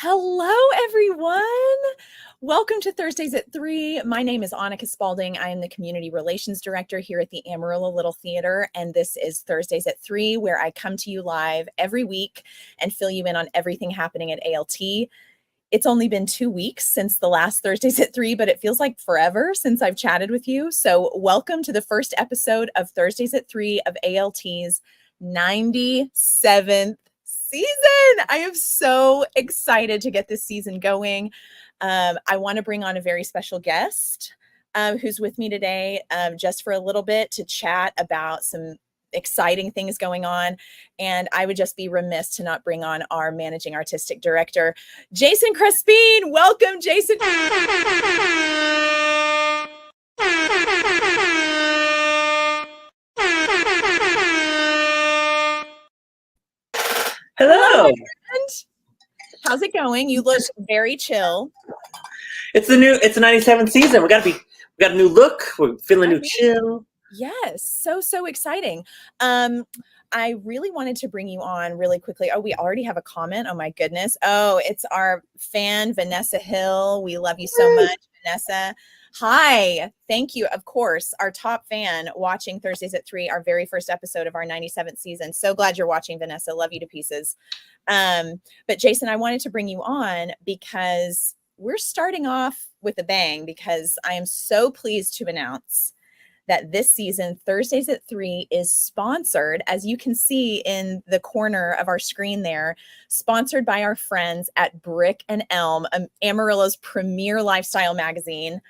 Hello, everyone. Welcome to Thursdays at 3. My name is Annika Spalding. I am the Community Relations Director here at the Amarillo Little Theater, and this is Thursdays at 3, where I come to you live every week and fill you in on everything happening at ALT. It's only been 2 weeks since the last Thursdays at 3, but it feels like forever since I've chatted with you. So welcome to the first episode of Thursdays at 3 of ALT's 97th season. I am so excited to get this season going. I want to bring on a very special guest who's with me today just for a little bit to chat about some exciting things going on. And I would just be remiss to not bring on our managing artistic director, Jason Crespin. Welcome, Jason. Hello. My friend. How's it going? You look very chill. It's the 97th season. We got a new look. We're feeling new chill. Yes, so exciting. I really wanted to bring you on really quickly. Oh, we already have a comment. Oh my goodness. Oh, it's our fan, Vanessa Hill. We love you so much, Vanessa. Hi, thank you. Of course, our top fan watching Thursdays at 3, our very first episode of our 97th season. So glad you're watching, Vanessa. Love you to pieces. But Jason, I wanted to bring you on because we're starting off with a bang, because I am so pleased to announce that this season, Thursdays at 3, is sponsored, as you can see in the corner of our screen there, sponsored by our friends at Brick and Elm, Amarillo's premier lifestyle magazine.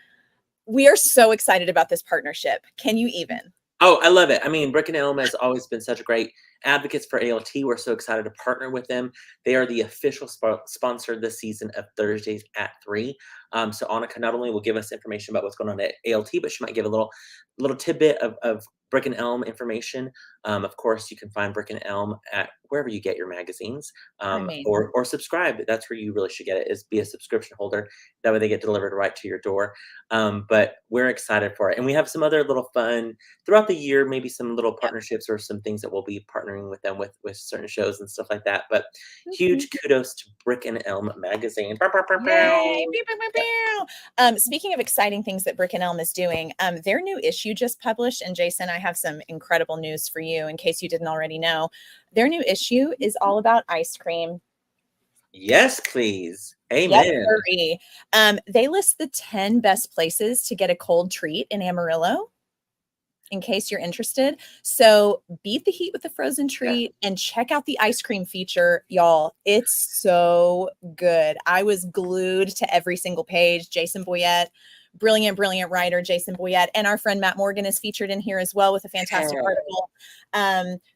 We are so excited about this partnership. Can you even? Oh, I love it. I mean, Brick and Elm has always been such a great advocates for ALT. We're so excited to partner with them. They are the official sponsor this season of Thursdays at 3. So Annika not only will give us information about what's going on at ALT, but she might give a little tidbit of Brick and Elm information. Of course, you can find Brick and Elm at wherever you get your magazines, or subscribe. That's where you really should get it, is be a subscription holder. That way they get delivered right to your door. But we're excited for it. And we have some other little fun throughout the year, maybe some little partnerships or some things that we'll be partnering with them with certain shows and stuff like that. But huge kudos to Brick and Elm magazine. Yay. Speaking of exciting things that Brick and Elm is doing, their new issue just published. And Jason, I have some incredible news for you in case you didn't already know. Their new issue is all about ice cream. Yes, please. Amen. Yes, they list the 10 best places to get a cold treat in Amarillo, in case you're interested. So beat the heat with a frozen treat and check out the ice cream feature, y'all. It's so good. I was glued to every single page. Jason Boyette, brilliant writer, Jason Boyette, and our friend Matt Morgan is featured in here as well with a fantastic article.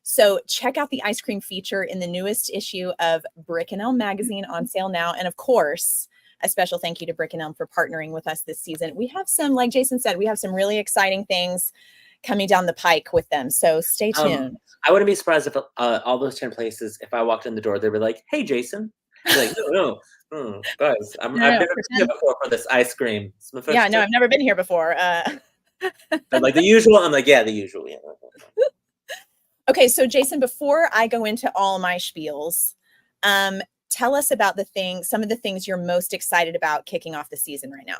So check out the ice cream feature in the newest issue of Brick and Elm magazine, on sale now. And of course, a special thank you to Brick and Elm for partnering with us this season. We have some, like Jason said, we have some really exciting things coming down the pike with them. So stay tuned. I wouldn't be surprised if all those 10 places, if I walked in the door, they'd be like, "Hey, Jason." I'd be like, no, guys, I've never been here before for this ice cream. Yeah, no, I've never been here before. Like the usual. I'm like, yeah, the usual. Yeah. Okay, so Jason, before I go into all my spiels, tell us about some of the things you're most excited about kicking off the season right now.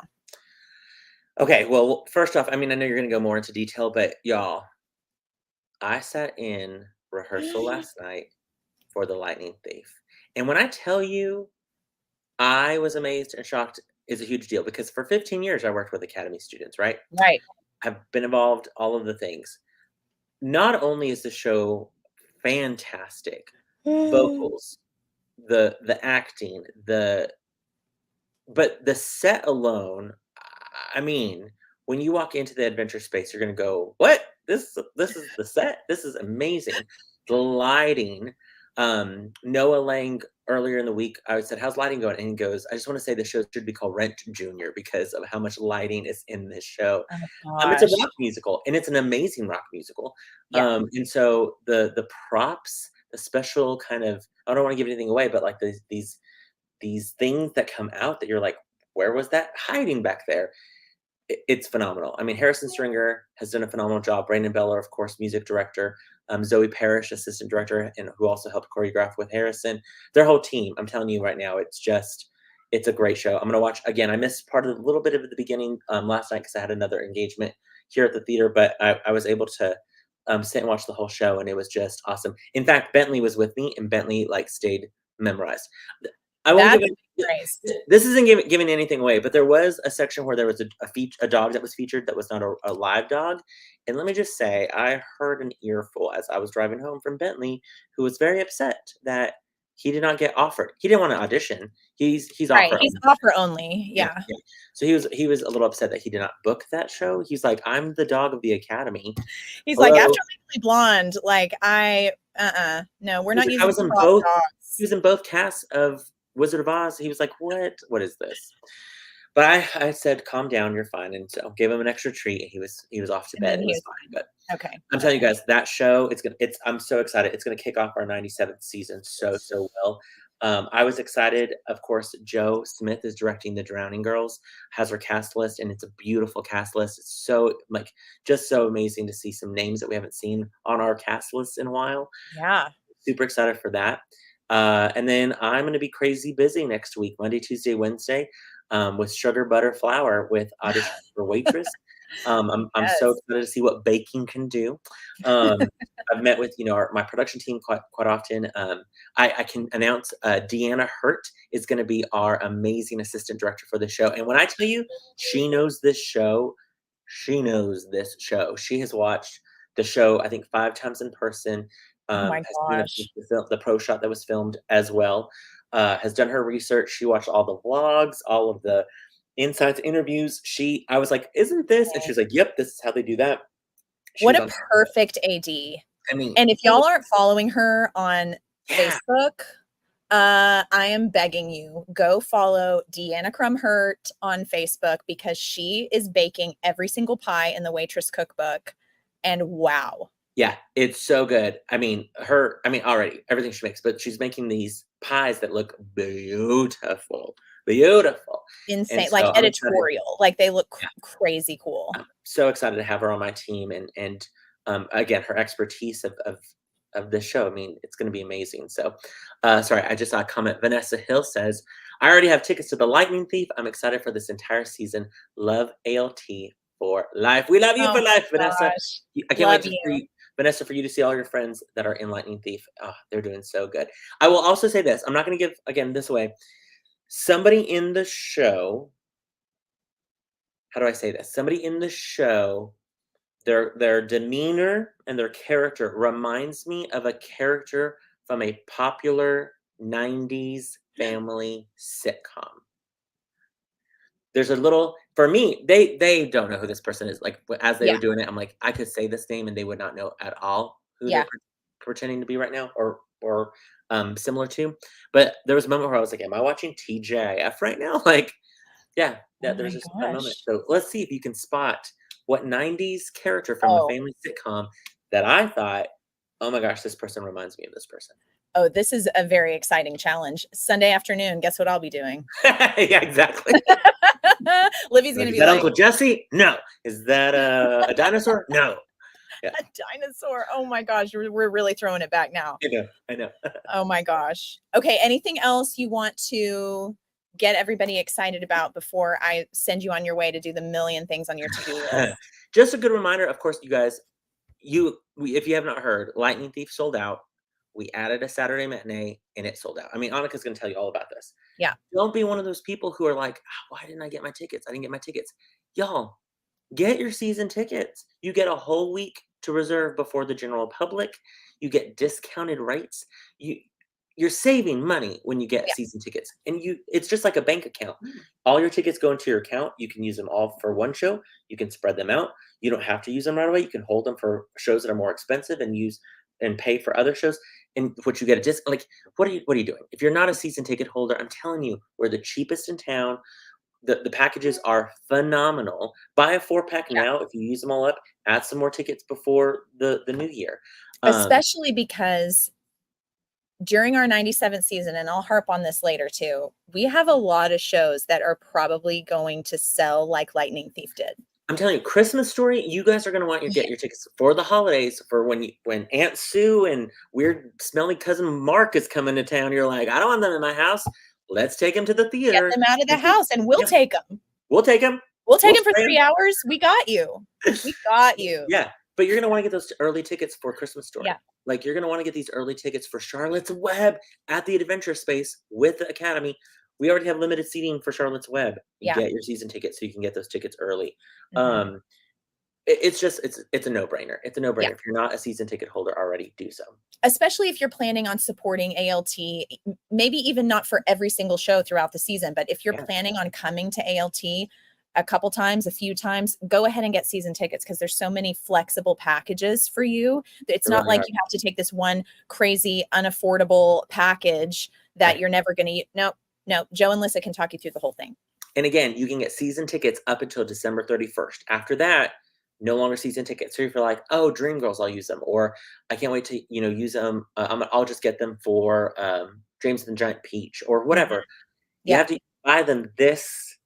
Okay, well, first off, I mean, I know you're going to go more into detail, but y'all, I sat in rehearsal last night for The Lightning Thief. And when I tell you I was amazed and shocked, is a huge deal, because for 15 years I worked with Academy students, right? Right. I've been involved, all of the things. Not only is the show fantastic, vocals, the acting, but the set alone, I mean, when you walk into the adventure space, you're going to go, what? This is the set. This is amazing. The lighting. Noah Lang, earlier in the week, I said, how's lighting going? And he goes, I just want to say the show should be called Rent Junior because of how much lighting is in this show. It's a rock musical, and it's an amazing rock musical. Yeah. And so the props, the special kind of, I don't want to give anything away, but like these things that come out that you're like, where was that hiding back there? It's phenomenal. I mean, Harrison Stringer has done a phenomenal job. Brandon Beller, of course, music director. Zoe Parrish, assistant director, and who also helped choreograph with Harrison. Their whole team. I'm telling you right now, it's a great show. I'm gonna watch again. I missed part of a little bit of the beginning last night because I had another engagement here at the theater, but I was able to sit and watch the whole show, and it was just awesome. In fact, Bentley was with me, and Bentley like stayed memorized. I won't give That's it. nice. This isn't giving anything away, but there was a section where there was a dog that was featured that was not a live dog. And let me just say, I heard an earful as I was driving home from Bentley, who was very upset that he did not get offered. He didn't want to audition. He's Right. offer He's only. offer only. Yeah, Yeah. yeah. So he was a little upset that he did not book that show. He's like, I'm the dog of the academy. He's like, Hello. after Legally Blonde, like no, we're He was not like, I using was in prop both. He dogs. was in both casts of Wizard of Oz. He was like, what? What is this? But I said, calm down, you're fine. And so gave him an extra treat. He was off to And bed. then It he was was fine. But okay. I'm telling you guys, that show, I'm so excited. It's gonna kick off our 97th season so well. I was excited. Of course, Joe Smith is directing The Drowning Girls, has her cast list, and it's a beautiful cast list. It's so like just so amazing to see some names that we haven't seen on our cast list in a while. Yeah. Super excited for that. And then I'm going to be crazy busy next week, Monday, Tuesday, Wednesday, with Sugar Butter Flour with audition for waitress. I'm so Yes. excited to see what baking can do. Um, I've met with my production team quite often. I can announce Deanna Hurt is going to be our amazing assistant director for the show. And when I tell you she knows this show, she knows this show. She has watched the show I think 5 times in person. Oh my Has seen gosh. the pro shot that was filmed as well. Has done her research. She watched all the vlogs, all of the insights, interviews. I was like, "Isn't this?" And she was like, "Yep, this is how they do that." She What was a on top of it. perfect AD. I mean, And if y'all aren't following her on yeah, Facebook, I am begging you, go follow Deanna Crumhurt on Facebook because she is baking every single pie in the Waitress Cookbook. And wow. yeah, it's so good. I mean, already everything she makes, but she's making these pies that look beautiful, beautiful. And Insane. Like so I'm excited. editorial. Like they look Yeah. crazy cool. I'm so excited to have her on my team and again her expertise of this show. I mean, it's going to be amazing. So, sorry, I just saw a comment. Vanessa Hill says, "I already have tickets to The Lightning Thief. I'm excited for this entire season. Love ALT for life. We love you Oh for life, my Vanessa. gosh. I can't wait Love to you. for you, Vanessa, for you to see all your friends that are in Lightning Thief. Oh, they're doing so good. I will also say this. I'm not going to give again this away. Somebody in the show. How do I say this? Somebody in the show their demeanor and their character reminds me of a character from a popular 90s family sitcom. There's a little for me, they don't know who this person is. Like as they Yeah. were doing it, I'm like, I could say this name and they would not know at all who they're Yeah. pretending to be right now or similar to. But there was a moment where I was like, am I watching TJF right now? Like yeah, Oh yeah, there's my just a moment. gosh. So let's see if you can spot what 90s character from a Oh, family sitcom that I thought, oh my gosh, this person reminds me of this person. oh, this is a very exciting challenge. Sunday afternoon, guess what I'll be doing? Yeah, exactly. Libby's Like, gonna is be that like, Uncle Jesse? No. Is that a dinosaur? No. Yeah, a dinosaur. Oh my gosh, we're really throwing it back now. I know. I know. Oh my gosh. Okay, anything else you want to get everybody excited about before I send you on your way to do the million things on your to-do list? Just a good reminder, of course, you guys, if you have not heard, Lightning Thief sold out. We added a Saturday matinee and it sold out. I mean, Annika's going to tell you all about this. Yeah. Don't be one of those people who are like, "Ah, why didn't I get my tickets? I didn't get my tickets." Y'all, get your season tickets. You get a whole week to reserve before the general public. You get discounted rates. You you're saving money when you get Yeah. season tickets. And it's just like a bank account. All your tickets go into your account. You can use them all for one show. You can spread them out. You don't have to use them right away. You can hold them for shows that are more expensive and use and pay for other shows. And what you get a discount. Like, what are you doing? If you're not a season ticket holder, I'm telling you, we're the cheapest in town. The packages are phenomenal. Buy a 4-pack Yeah. now if you use them all up. Add some more tickets before the new year. Especially because during our 97th season, and I'll harp on this later too, we have a lot of shows that are probably going to sell like Lightning Thief did. I'm telling you, Christmas Story, you guys are gonna want to Yeah, get your tickets for the holidays for when Aunt Sue and weird smelly cousin Mark is coming to town. You're like, I don't want them in my house. Let's take them to the get theater them out of the and see. house, and we'll Yeah, take them. we'll take them. We'll take We'll them for spray 3 them. hours. We got you. We got you. Yeah, but you're gonna wanna get those early tickets for Christmas Story. Yeah, Like, you're gonna wanna get these early tickets for Charlotte's Web at the Adventure Space with the Academy. We already have limited seating for Charlotte's Web. yeah. Get your season tickets so you can get those tickets early. Mhm. It's just it's a no-brainer. It's a Yeah. no-brainer. If you're not a season ticket holder already, do so. Especially if you're planning on supporting ALT, maybe even not for every single show throughout the season, but if you're Yeah, planning on coming to ALT a couple times, a few times, go ahead and get season tickets because there's so many flexible packages for you. It's there not really like are. you have to take this one crazy unaffordable package that Right. you're never going to no, no, Joe and Lissa can talk you through the whole thing. And again, you can get season tickets up until December 31st. After that, no longer season tickets. So if you're like, "Oh, Dreamgirls, I'll use them," or "I can't wait to, use them, I'll just get them for, James and the Giant Peach," or Mhm. whatever. You Yeah. have to buy them this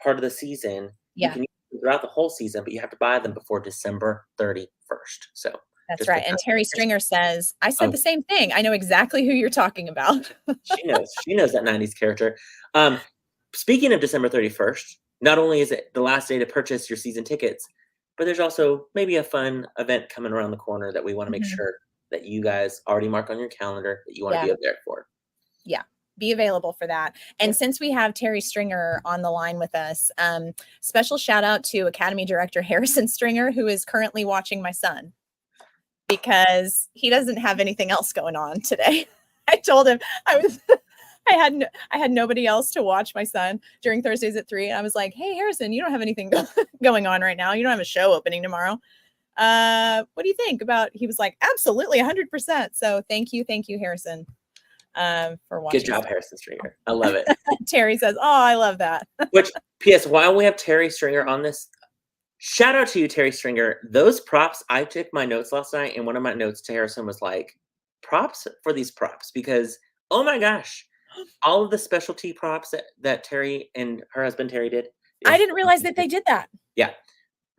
part of the season. You Yeah. can use them throughout the whole season, but you have to buy them before December 31st. So, That's just a right. And heads Terry up. Stringer says, I said Oh, the same thing. I know exactly who you're talking about. she knows. She knows that 90s character. Um, Speaking of December 31st, not only is it the last day to purchase your season tickets, but there's also maybe a fun event coming around the corner that we wanna make Mhm. sure that you guys already mark on your calendar that you wanna Yeah. be up there for. Yeah. Be available for that. Yeah. And since we have Terry Stringer on the line with us, special shout out to Academy Director Harrison Stringer, who is currently watching my son because he doesn't have anything else going on today. I told him I was I had nobody else to watch my son during Thursdays at 3. And I was like, "Hey Harrison, you don't have anything going on right now. You don't have a show opening tomorrow. What do you think about?" He was like, "Absolutely 100%." So thank you, Harrison, for Good watching job, stuff. Harrison Stringer. I love it. Terry says, "Oh, I love that." Which, PS, while we have Terry Stringer on this, shout out to you, Terry Stringer. Those props, I took my notes last night, and one of my notes to Harrison was like, props for these props because, oh my gosh, all of the specialty props that Terry and her husband Terry did I is didn't realize that they did that. yeah.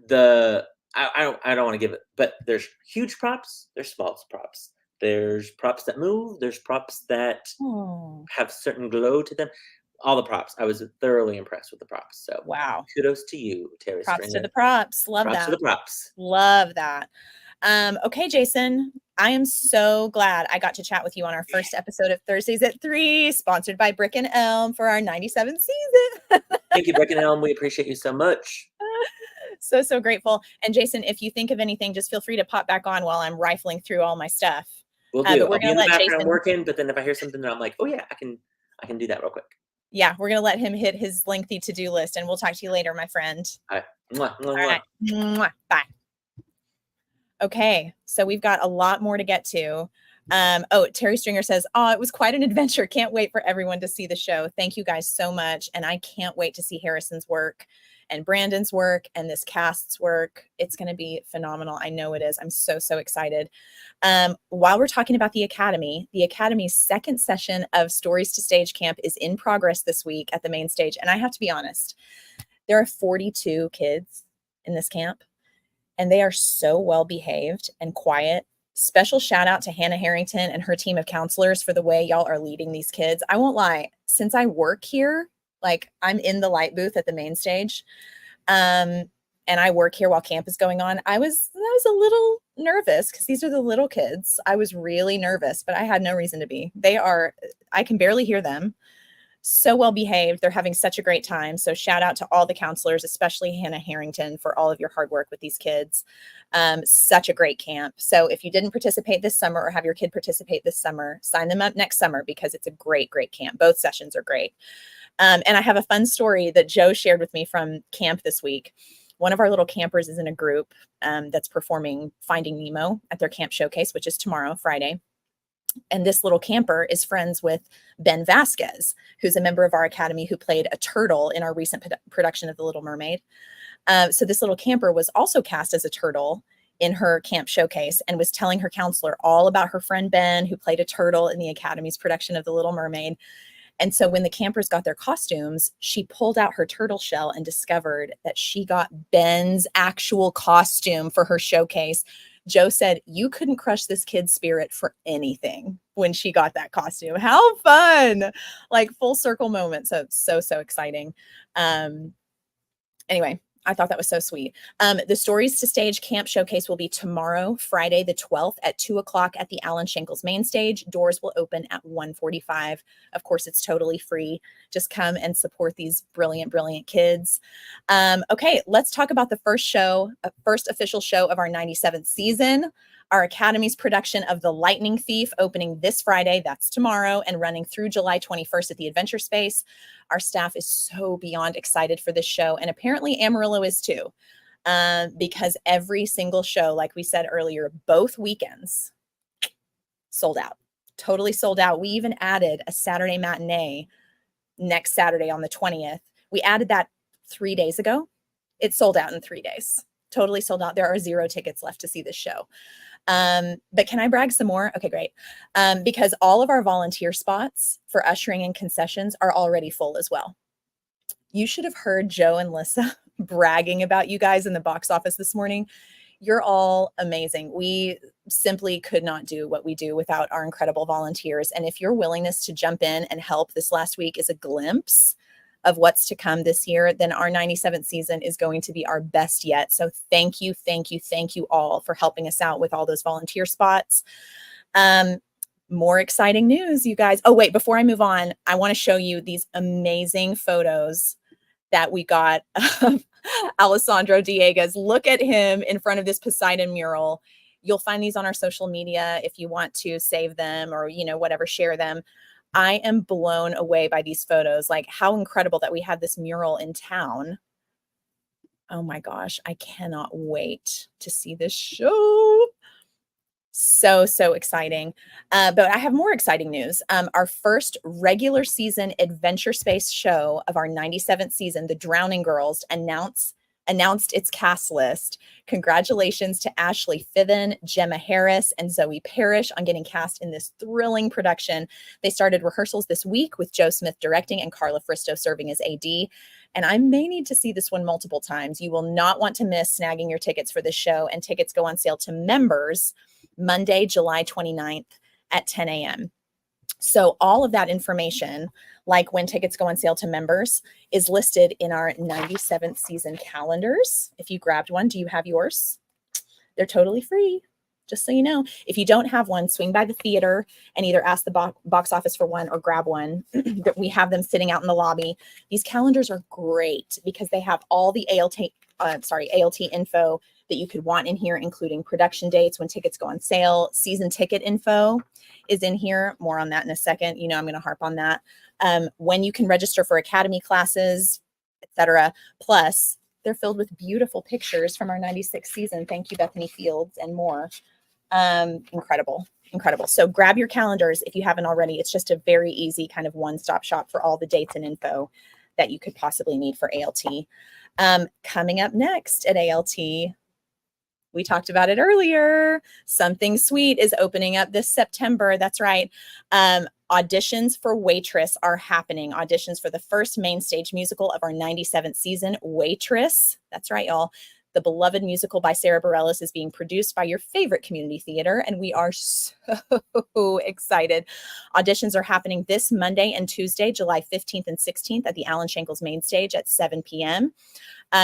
The I don't want to give it, but there's huge props, there's small props. There's props that move, there's props that Oh, have certain glow to them. All the props. I was thoroughly impressed with the props. So wow. kudos to you, Terry Props to Stringer. the props. Love Props to the that. props. Love that. Okay, Jason, I am so glad I got to chat with you on our first episode of Thursdays at 3, sponsored by Brick and Elm for our 97th season. Thank you, Brecken Elm. We appreciate you so much. So grateful. And Jason, if you think of anything, just feel free to pop back on while I'm rifling through all my stuff. We'll do. But we're I'll be gonna in the let background Jason, working, but then if I hear something that I'm like, oh yeah, I can do that real quick. yeah, we're gonna let him hit his lengthy to-do list, and we'll talk to you later, my friend. All right. Mwah, mwah, All mwah. right. Mwah. Bye. Okay, so we've got a lot more to get to. Oh, Terry Stringer says, "Oh, it was quite an adventure. Can't wait for everyone to see the show. Thank you guys so much. And I can't wait to see Harrison's work and Brandon's work and this cast's work. It's going to be phenomenal. I know it is. I'm so excited." While we're talking about the Academy's second session of Stories to Stage Camp is in progress this week at the main stage. And I have to be honest, there are 42 kids in this camp, and they are so well behaved and quiet. Special shout out to Hannah Harrington and her team of counselors for the way y'all are leading these kids. I won't lie, since I work here, like I'm in the light booth at the main stage, and I work here while camp is going on. I was a little nervous because these are the little kids. I was really nervous, but I had no reason to be. I can barely hear them. So well behaved. They're having such a great time. So shout out to all the counselors, especially Hannah Harrington, for all of your hard work with these kids. Such a great camp. So if you didn't participate this summer or have your kid participate this summer, sign them up next summer because it's a great camp. Both sessions are great. And I have a fun story that Joe shared with me from camp this week. One of our little campers is in a group that's performing Finding Nemo at their camp showcase, which is tomorrow, Friday. And this little camper is friends with Ben Vasquez, who's a member of our academy who played a turtle in our recent production of The Little Mermaid. So this little camper was also cast as a turtle in her camp showcase and was telling her counselor all about her friend Ben, who played a turtle in the academy's production of The Little Mermaid. And so when the campers got their costumes, she pulled out her turtle shell and discovered that she got Ben's actual costume for her showcase. Joe said, you couldn't crush this kid's spirit for anything when she got that costume. How fun! Like full circle moment. So exciting. Anyway, I thought that was so sweet. The Stories to Stage Camp Showcase will be tomorrow, Friday the 12th at 2 o'clock at the Alan Shankles main stage. Doors will open at 1:45. Of course, it's totally free. Just come and support these brilliant, brilliant kids. Okay, let's talk about the first official show of our 97th season. Our Academy's production of The Lightning Thief, opening this Friday, that's tomorrow, and running through July 21st at the Adventure Space. Our staff is so beyond excited for this show, and apparently Amarillo is too, because every single show, like we said earlier, both weekends, sold out, totally sold out. We even added a Saturday matinee next Saturday on the 20th. We added that 3 days ago. It sold out in 3 days, totally sold out. There are 0 tickets left to see this show. But can I brag some more? Okay, great. Because all of our volunteer spots for ushering and concessions are already full as well. You should have heard Joe and Lissa bragging about you guys in the box office this morning. You're all amazing. We simply could not do what we do without our incredible volunteers. And if your willingness to jump in and help this last week is a glimpse of what's to come this year, then our 97th season is going to be our best yet. So thank you all for helping us out with all those volunteer spots. More exciting news, you guys. Oh, wait, before I move on, I want to show you these amazing photos that we got of Alessandro Dieguez. Look at him in front of this Poseidon mural. You'll find these on our social media if you want to save them or, whatever, share them. I am blown away by these photos. Like, how incredible that we have this mural in town. Oh my gosh, I cannot wait to see this show. So exciting. But I have more exciting news. Our first regular season Adventure Space show of our 97th season, The Drowning Girls, announced its cast list. Congratulations to Ashley Fiven, Gemma Harris, and Zoe Parrish on getting cast in this thrilling production. They started rehearsals this week with Joe Smith directing and Carla Fristo serving as AD. And I may need to see this one multiple times. You will not want to miss snagging your tickets for this show, and tickets go on sale to members Monday, July 29th at 10 a.m. So all of that information, like when tickets go on sale to members, is listed in our 97th season calendars. If you grabbed one, do you have yours? They're totally free, just so you know. If you don't have one, swing by the theater and either ask the box office for one or grab one. We have them sitting out in the lobby. These calendars are great because they have all the ALT info that you could want in here, including production dates, when tickets go on sale. Season ticket info is in here. More on that in a second. I'm going to harp on that. When you can register for Academy classes, etc. Plus, they're filled with beautiful pictures from our 96th season. Thank you, Bethany Fields, and more. Incredible. So grab your calendars if you haven't already. It's just a very easy kind of one-stop shop for all the dates and info that you could possibly need for ALT. Coming up next at ALT, we talked about it earlier. Something Sweet is opening up this September. That's right. Auditions for Waitress are happening. Auditions for the first main stage musical of our 97th season, Waitress. That's right, y'all. The beloved musical by Sarah Bareilles is being produced by your favorite community theater, and we are so excited. Auditions are happening this Monday and Tuesday, July 15th and 16th at the Alan Shankles main stage at 7 p.m.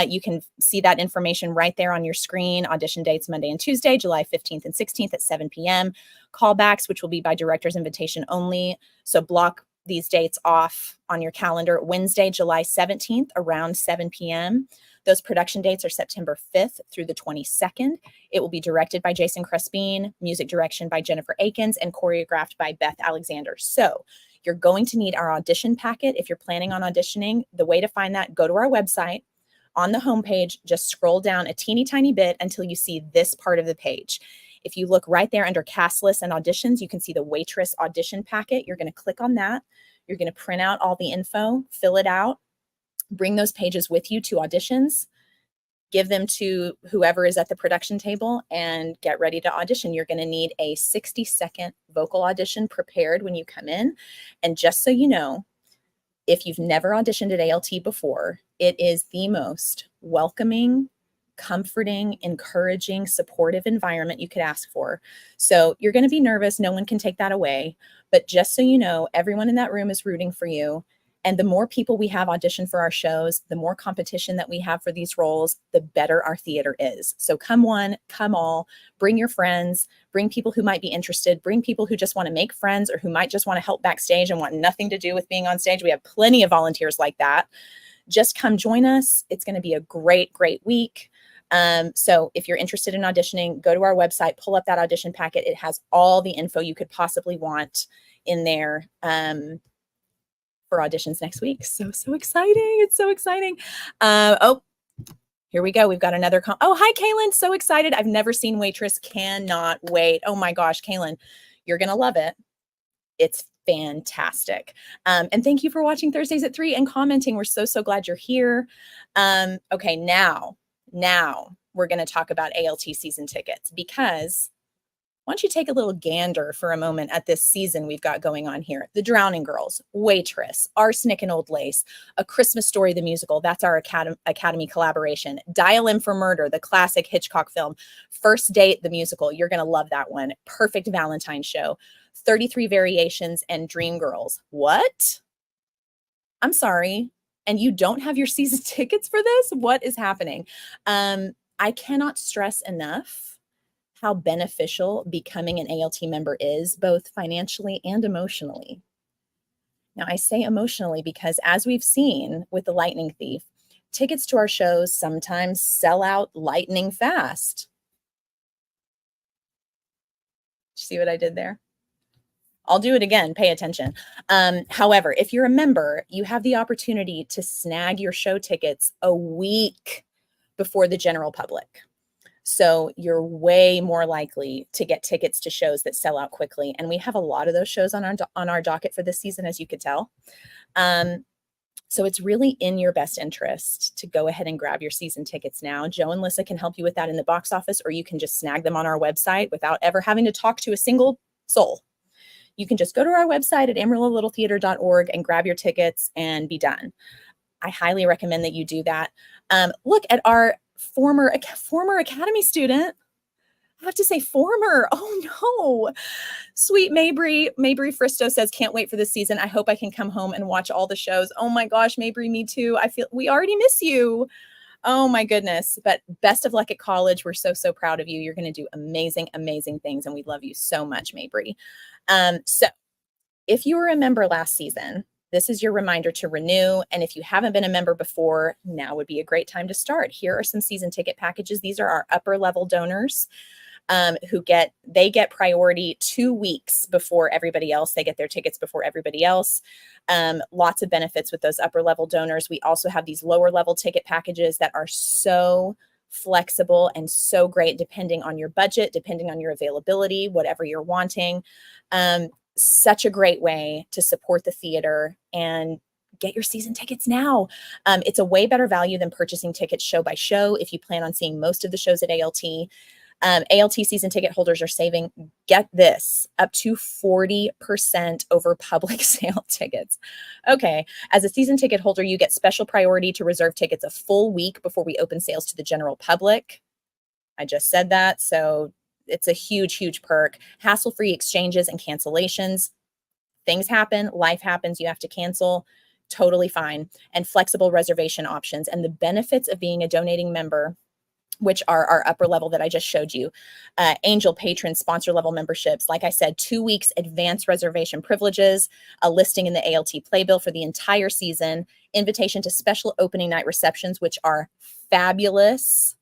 You can see that information right there on your screen. Audition dates Monday and Tuesday, July 15th and 16th at 7 p.m. Callbacks, which will be by director's invitation only. So block these dates off on your calendar. Wednesday, July 17th around 7 p.m. Those production dates are September 5th through the 22nd. It will be directed by Jason Crespin, music direction by Jennifer Akins, and choreographed by Beth Alexander. So you're going to need our audition packet if you're planning on auditioning. The way to find that, go to our website. On the homepage, just scroll down a teeny tiny bit until you see this part of the page. If you look right there under cast lists and auditions, you can see the Waitress audition packet. You're going to click on that. You're going to print out all the info, fill it out, bring those pages with you to auditions, give them to whoever is at the production table, and get ready to audition. You're going to need a 60-second vocal audition prepared when you come in. And just so you know, If you've never auditioned at ALT before, it is the most welcoming, comforting, encouraging, supportive environment you could ask for. So you're going to be nervous. No one can take that away. But just so you know, everyone in that room is rooting for you. And the more people we have audition for our shows, the more competition that we have for these roles, the better our theater is. So come one, come all, bring your friends, bring people who might be interested, bring people who just want to make friends or who might just want to help backstage and want nothing to do with being on stage. We have plenty of volunteers like that. Just come join us. It's going to be a great, great week. So if you're interested in auditioning, go to our website, pull up that audition packet. It has all the info you could possibly want in there. For auditions next week. So exciting. It's so exciting. Oh, here we go. We've got another. Oh, hi, Kaylin. So excited. I've never seen Waitress. Cannot wait. Oh my gosh, Kaylin, you're going to love it. It's fantastic. And thank you for watching Thursdays at 3 and commenting. We're so glad you're here. Okay, now we're going to talk about ALT season tickets, because why don't you take a little gander for a moment at this season we've got going on here? The Drowning Girls, Waitress, Arsenic and Old Lace, A Christmas Story, the musical. That's our Academy collaboration. Dial M for Murder, the classic Hitchcock film. First Date, the musical. You're going to love that one. Perfect Valentine show. 33 Variations and Dreamgirls. What? I'm sorry. And you don't have your season tickets for this? What is happening? I cannot stress enough how beneficial becoming an ALT member is, both financially and emotionally. Now, I say emotionally because, as we've seen with The Lightning Thief, tickets to our shows sometimes sell out lightning fast. See what I did there? I'll do it again. Pay attention. However, if you're a member, you have the opportunity to snag your show tickets a week before the general public. So you're way more likely to get tickets to shows that sell out quickly. And we have a lot of those shows on our docket for this season, as you could tell. So it's really in your best interest to go ahead and grab your season tickets now. Joe and Lissa can help you with that in the box office, or you can just snag them on our website without ever having to talk to a single soul. You can just go to our website at amarillo-littletheater.org and grab your tickets and be done. I highly recommend that you do that. Look at our former Academy student. I have to say former. Oh no. Sweet Mabry Fristo says, can't wait for this season. I hope I can come home and watch all the shows. Oh my gosh, Mabry, me too. I feel we already miss you. Oh my goodness. But best of luck at college. We're so proud of you. You're going to do amazing, amazing things. And we love you so much, Mabry. So if you were a member last season, this is your reminder to renew. And if you haven't been a member before, now would be a great time to start. Here are some season ticket packages. These are our upper level donors who get priority 2 weeks before everybody else. They get their tickets before everybody else. Lots of benefits with those upper level donors. We also have these lower level ticket packages that are so flexible and so great, depending on your budget, depending on your availability, whatever you're wanting. Such a great way to support the theater and get your season tickets now. It's a way better value than purchasing tickets show by show if you plan on seeing most of the shows at ALT. ALT season ticket holders are saving, get this, up to 40% over public sale tickets. Okay, as a season ticket holder, you get special priority to reserve tickets a full week before we open sales to the general public. I just said that, so it's a huge perk. Hassle-free exchanges and cancellations. Things happen, life happens, you have to cancel. Totally fine. And flexible reservation options. And the benefits of being a donating member, which are our upper level that I just showed you. Angel, patron, sponsor level memberships. Like I said, 2 weeks advanced reservation privileges, a listing in the ALT playbill for the entire season, invitation to special opening night receptions, which are fabulous,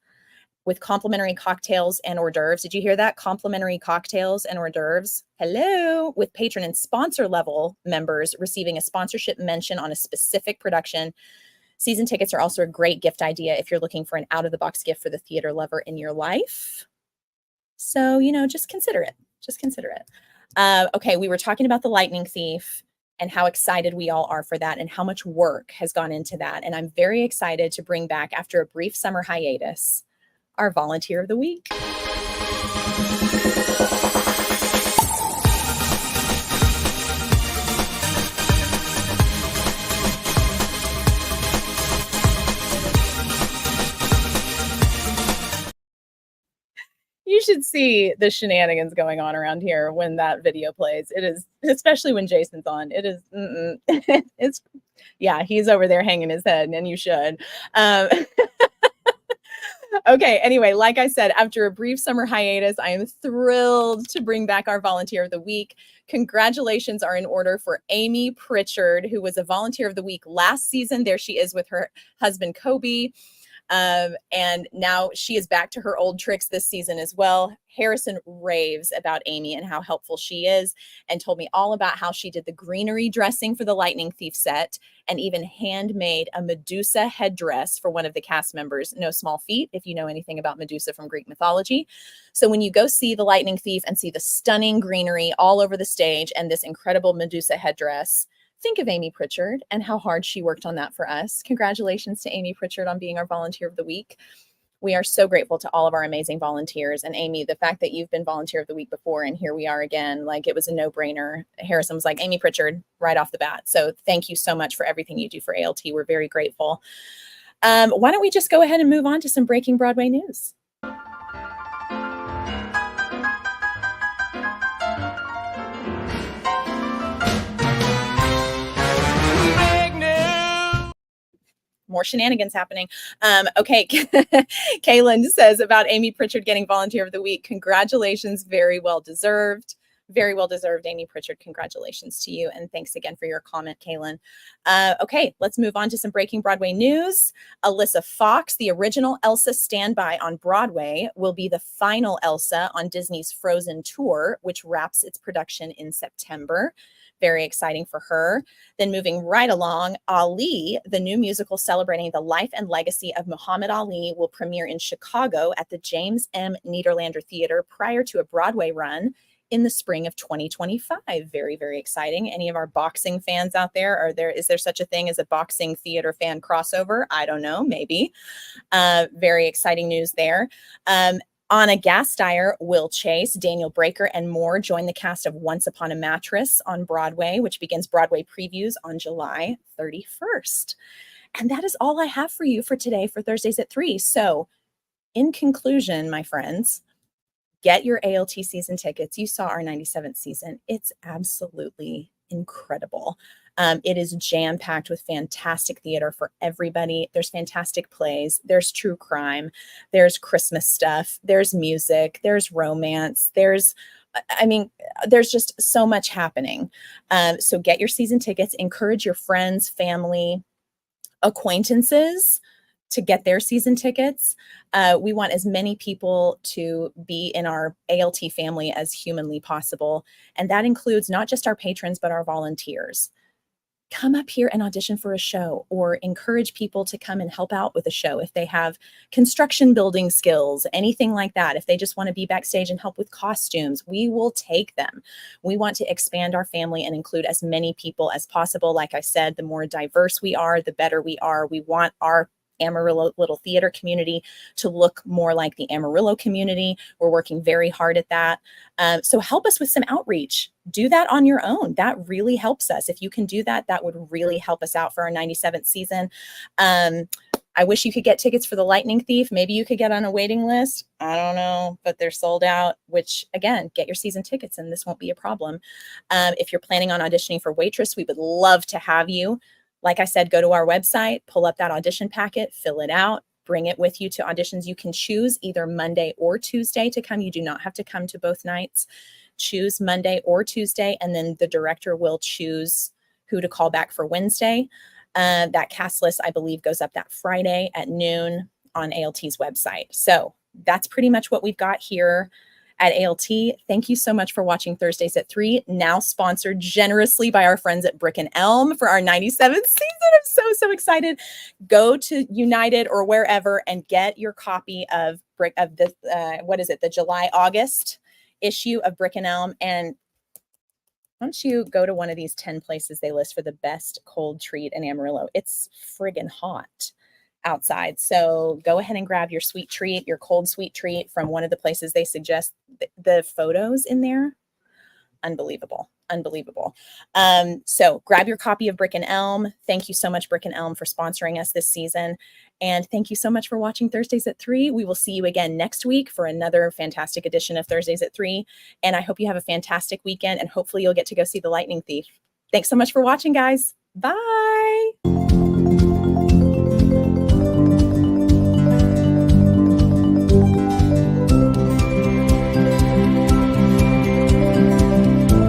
with complimentary cocktails and hors d'oeuvres. Did you hear that? Complimentary cocktails and hors d'oeuvres. Hello. With patron and sponsor level members receiving a sponsorship mention on a specific production. Season tickets are also a great gift idea if you're looking for an out-of-the-box gift for the theater lover in your life. So, just consider it. Just consider it. Okay, we were talking about The Lightning Thief and how excited we all are for that and how much work has gone into that. And I'm very excited to bring back, after a brief summer hiatus, our volunteer of the week. should see the shenanigans going on around here when that video plays. It is, especially when Jason's on. It is, it's, yeah, he's over there hanging his head, and you should. Okay, anyway, like I said, after a brief summer hiatus, I am thrilled to bring back our Volunteer of the Week. Congratulations are in order for Amy Pritchard, who was a Volunteer of the Week last season. There she is with her husband, Kobe. And now she is back to her old tricks this season as well. Harrison raves about Amy and how helpful she is, and told me all about how she did the greenery dressing for the Lightning Thief set and even handmade a Medusa headdress for one of the cast members. No small feat if you know anything about Medusa from Greek mythology. So when you go see the Lightning Thief and see the stunning greenery all over the stage and this incredible Medusa headdress, think of Amy Pritchard and how hard she worked on that for us. Congratulations to Amy Pritchard on being our Volunteer of the Week. We are so grateful to all of our amazing volunteers. And Amy, the fact that you've been Volunteer of the Week before and here we are again, like it was a no-brainer. Harrison was like, Amy Pritchard right off the bat. So thank you so much for everything you do for ALT. We're very grateful. Why don't we just go ahead and move on to some breaking Broadway news? More shenanigans happening. Okay. Kaylin says about Amy Pritchard getting Volunteer of the Week. Congratulations. Very well deserved. Very well deserved, Amy Pritchard. Congratulations to you. And thanks again for your comment, Kaylin. Okay, let's move on to some breaking Broadway news. Alyssa Fox, the original Elsa standby on Broadway, will be the final Elsa on Disney's Frozen tour, which wraps its production in September. Very exciting for her. Then moving right along, Ali, the new musical celebrating the life and legacy of Muhammad Ali, will premiere in Chicago at the James M. Niederlander Theater prior to a Broadway run in the spring of 2025. Very, very exciting. Any of our boxing fans out there, is there such a thing as a boxing theater fan crossover? I don't know, maybe. Very exciting news there. Anna Gasteyer, Will Chase, Daniel Breaker, and more join the cast of Once Upon a Mattress on Broadway, which begins Broadway previews on July 31st. And that is all I have for you for today for Thursdays at 3. So in conclusion, my friends, get your ALT season tickets. You saw our 97th season. It's absolutely incredible. It is jam-packed with fantastic theater for everybody. There's fantastic plays. There's true crime. There's Christmas stuff. There's music. There's romance. There's just so much happening. So get your season tickets. Encourage your friends, family, acquaintances to get their season tickets. We want as many people to be in our ALT family as humanly possible. And that includes not just our patrons, but our volunteers. Come up here and audition for a show, or encourage people to come and help out with a show if they have construction building skills, anything like that. If they just want to be backstage and help with costumes, we will take them. We want to expand our family and include as many people as possible. Like I said, the more diverse we are, the better we are. We want our Amarillo Little Theater community to look more like the Amarillo community. We're working very hard at that. So help us with some outreach. Do that on your own. That really helps us. If you can do that, that would really help us out for our 97th season. I wish you could get tickets for the Lightning Thief. Maybe you could get on a waiting list. I don't know, but they're sold out, which again, get your season tickets and this won't be a problem. If you're planning on auditioning for Waitress, we would love to have you. Like I said, go to our website, pull up that audition packet, fill it out, bring it with you to auditions. You can choose either Monday or Tuesday to come. You do not have to come to both nights. Choose Monday or Tuesday, and then the director will choose who to call back for Wednesday. That cast list, I believe, goes up that Friday at noon on ALT's website. So that's pretty much what we've got here at ALT. Thank you so much for watching Thursdays at 3, now sponsored generously by our friends at Brick and Elm for our 97th season. I'm so excited. Go to United or wherever and get your copy of the July-August issue of Brick and Elm. And why don't you go to one of these 10 places they list for the best cold treat in Amarillo? It's friggin' hot outside. So go ahead and grab your sweet treat, your cold sweet treat from one of the places they suggest. The photos in there, unbelievable. So grab your copy of Brick and Elm. Thank you so much, Brick and Elm, for sponsoring us this season. And thank you so much for watching Thursdays at 3. We will see you again next week for another fantastic edition of Thursdays at 3. And I hope you have a fantastic weekend, and hopefully you'll get to go see The Lightning Thief. Thanks so much for watching, guys. Bye.